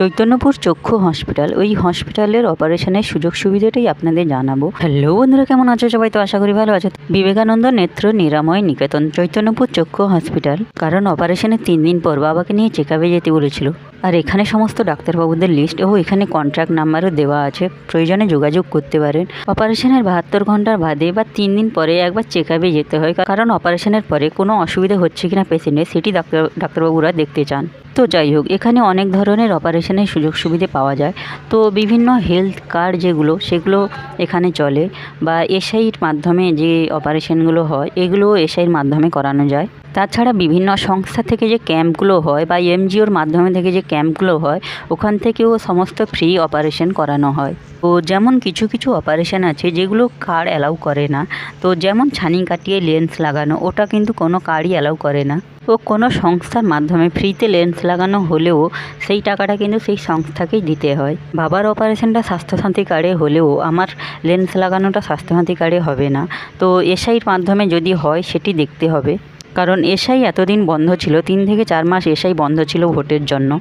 চৈতন্যপুর চক্ষু হসপিটাল, ওই হসপিটালের অপারেশনের সুযোগ সুবিধাটাই আপনাদের জানাবো। হ্যালো বন্ধুরা, কেমন আছো সবাই? তো আশা করি ভালো আছো। বিবেকানন্দ নেত্র নিরাময় নিকেতন চৈতন্যপুর চক্ষু হসপিটাল, কারণ অপারেশনের 3 দিন পর বাবাকে নিয়ে চেকআপে যেতে বলেছিল। আর এখানে সমস্ত ডাক্তারবাবুদের লিস্ট ও এখানে কন্ট্যাক্ট নাম্বারও দেওয়া আছে, প্রয়োজনে যোগাযোগ করতে পারেন। অপারেশনের 72 ঘন্টার বাদে বা 3 দিন পরে একবার চেকআপে যেতে হয়, কারণ অপারেশনের পরে কোনো অসুবিধা হচ্ছে কিনা পেশেন্টের সেটি ডাক্তারবাবুরা দেখতে চান। তো যাই হোক, এখানে অনেক ধরনের অপারেশনের সুযোগ সুবিধে পাওয়া যায়। তো বিভিন্ন হেলথ কার্ড যেগুলো সেগুলো এখানে চলে, বা এসআইর মাধ্যমে যে অপারেশনগুলো হয় এগুলো এসআইর মাধ্যমে করানো যায়। তাছাড়া বিভিন্ন সংস্থা থেকে যে ক্যাম্পগুলো হয় বা এমজিওর মাধ্যমে থেকে যে ক্যাম্পগুলো হয়, ওখান থেকেও সমস্ত ফ্রি অপারেশন করানো হয়। তো যেমন কিছু কিছু অপারেশন আছে যেগুলো কার্ড অ্যালাউ করে না। তো যেমন ছানি কাটিয়ে লেন্স লাগানো, ওটা কিন্তু কোনো কার্ডই অ্যালাউ করে না। ও কোনো সংস্থার মাধ্যমে ফ্রিতে লেন্স লাগানো হলেও সেই টাকাটা কিন্তু সেই সংস্থাকেই দিতে হয়। বাবার অপারেশনটা স্বাস্থ্যসাথী কার্ডে হলেও আমার লেন্স লাগানোটা স্বাস্থ্যসাথী কার্ডে হবে না। তো এসআইর মাধ্যমে যদি হয় সেটি দেখতে হবে, কারণ এসআই এতদিন বন্ধ ছিল, 3 থেকে 4 মাস এসআই বন্ধ ছিল ভোটের জন্য।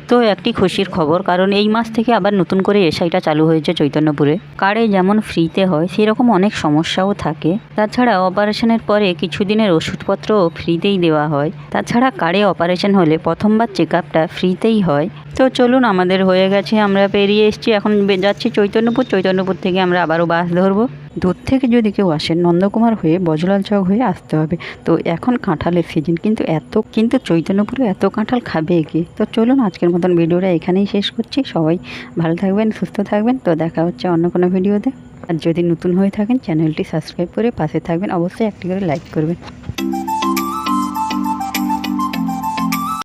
তো একটি খুশির খবর, কারণ এই মাস থেকে আবার নতুন করে এসআইটা চালু হয়েছে চৈতন্যপুরে। কার্ডে যেমন ফ্রিতে হয় সেরকম অনেক সমস্যাও থাকে। তাছাড়া অপারেশনের পরে কিছু দিনের ওষুধপত্রও ফ্রিতেই দেওয়া হয়। তাছাড়া কার্ডে অপারেশন হলে প্রথমবার চেকআপটা ফ্রিতেই হয়। তো চলুন, আমাদের হয়ে গেছে, আমরা বেরিয়ে এসেছি, এখন যাচ্ছি চৈতন্যপুর থেকে আমরা আবারও বাস ধরবো। দূর থেকে যদি কেউ আসেন নন্দকুমার হয়ে বজলাল চক হয়ে আসতে হবে। তো এখন কাঁঠালের সিজন, কিন্তু চৈতন্যপুরে এত কাঁঠাল খাবে কি? তো চলুন, আজকের মতন ভিডিওটা এখানেই শেষ করছি। সবাই ভালো থাকবেন, সুস্থ থাকবেন। তো দেখা হচ্ছে অন্য কোনো ভিডিওতে। আর যদি নতুন হয়ে থাকেন চ্যানেলটি সাবস্ক্রাইব করে পাশে থাকবেন, অবশ্যই একটি করে লাইক করবেন।